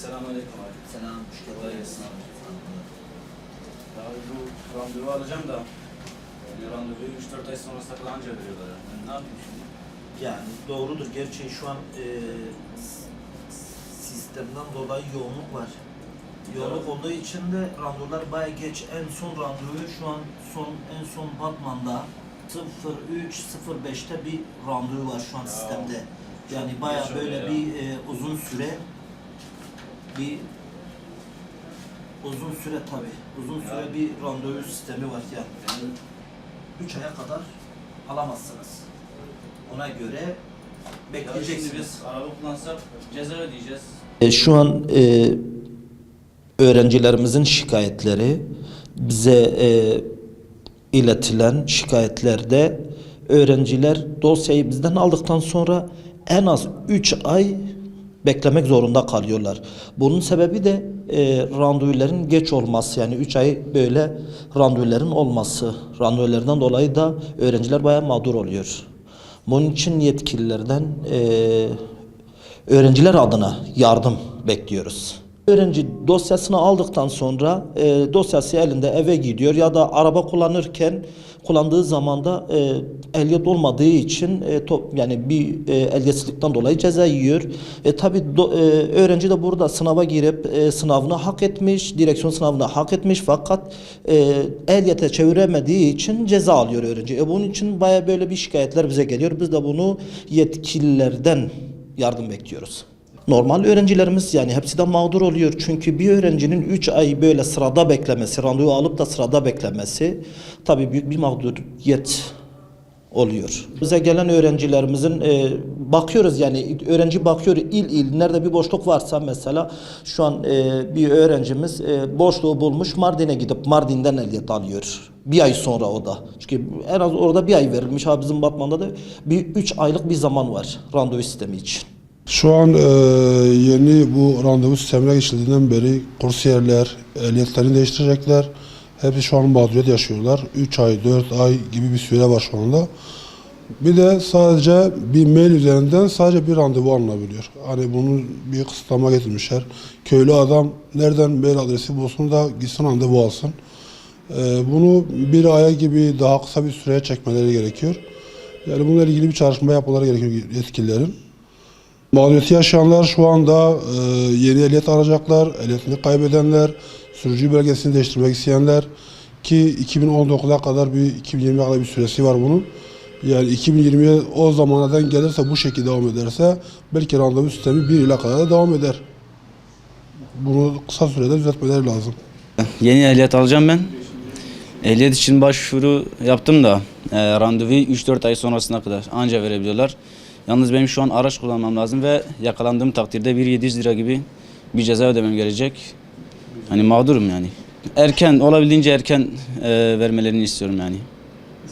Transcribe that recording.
Selamünaleyküm abi. Selam, kolay gelsin abi. Abi bu randevu alacağım da randevuyu 3-4 ay sonrasında falan anca veriyorlar. Yani ne yapayım şimdi? Yani doğrudur. Gerçi şu an sistemden dolayı yoğunluk var. Yoğunluk olduğu için de randevular bayağı geç. En son randevu şu an en son Batman'da 03.05'te bir randevu var şu an sistemde. Yani bayağı böyle bir uzun süre uzun süre bir randevu sistemi var yani 3 aya kadar alamazsınız. Ona göre bekleyeceksiniz. Şimdi biz araba kullansak ceza ödeyeceğiz. Şu an öğrencilerimizin şikayetleri bize iletilen şikayetlerde öğrenciler dosyayı bizden aldıktan sonra en az 3 ay beklemek zorunda kalıyorlar. Bunun sebebi de randevuların geç olması, yani 3 ay böyle randevuların olması. Randevulardan dolayı da öğrenciler bayağı mağdur oluyor. Bunun için yetkililerden öğrenciler adına yardım bekliyoruz. Öğrenci dosyasını aldıktan sonra dosyası elinde eve gidiyor ya da araba kullandığı zaman da ehliyet olmadığı için yani bir ehliyetsizlikten dolayı ceza yiyor. Tabii öğrenci de burada sınava girip sınavını hak etmiş, direksiyon sınavını hak etmiş fakat ehliyete çeviremediği için ceza alıyor öğrenci. Bunun için bayağı böyle bir şikayetler bize geliyor. Biz de bunu yetkililerden yardım bekliyoruz. Normal öğrencilerimiz yani hepsi de mağdur oluyor. Çünkü bir öğrencinin 3 ay böyle sırada beklemesi, randevu alıp da sırada beklemesi tabii büyük bir mağduriyet oluyor. Bize gelen öğrencilerimizin bakıyoruz yani öğrenci bakıyor il nerede bir boşluk varsa mesela şu an bir öğrencimiz boşluğu bulmuş Mardin'e gidip Mardin'den ehliyet alıyor. Bir ay sonra o da. Çünkü en az orada bir ay verilmiş. Bizim Batman'da da bir 3 aylık bir zaman var randevu sistemi için. Şu an yeni bu randevu sistemine geçildiğinden beri kursiyerler ehliyetlerini değiştirecekler. Hepsi şu an mağduriyet yaşıyorlar. 3 ay, 4 ay gibi bir süre var şu anda. Bir de sadece bir mail üzerinden sadece bir randevu alınabiliyor. Hani bunu bir kısıtlama getirmişler. Köylü adam nereden mail adresi bulsun da gitsin randevu alsın. Bunu bir aya gibi daha kısa bir süreye çekmeleri gerekiyor. Yani bununla ilgili bir çalışma yapmaları gerekiyor yetkililerin. Mağduriyeti yaşayanlar şu anda yeni ehliyet alacaklar, ehliyetini kaybedenler, sürücü belgesini değiştirmek isteyenler ki 2019'a kadar 2020'ye kadar bir süresi var bunun. Yani 2020'ye o zamanadan gelirse bu şekilde devam ederse belki randevu sistemi 1 yıla kadar da devam eder. Bunu kısa sürede düzeltmeleri lazım. Yeni ehliyet alacağım ben. Ehliyet için başvuru yaptım da randevuyu 3-4 ay sonrasına kadar anca verebiliyorlar. Yalnız benim şu an araç kullanmam lazım ve yakalandığım takdirde 1.700 lira gibi bir ceza ödemem gelecek. Hani mağdurum yani. Olabildiğince erken vermelerini istiyorum yani.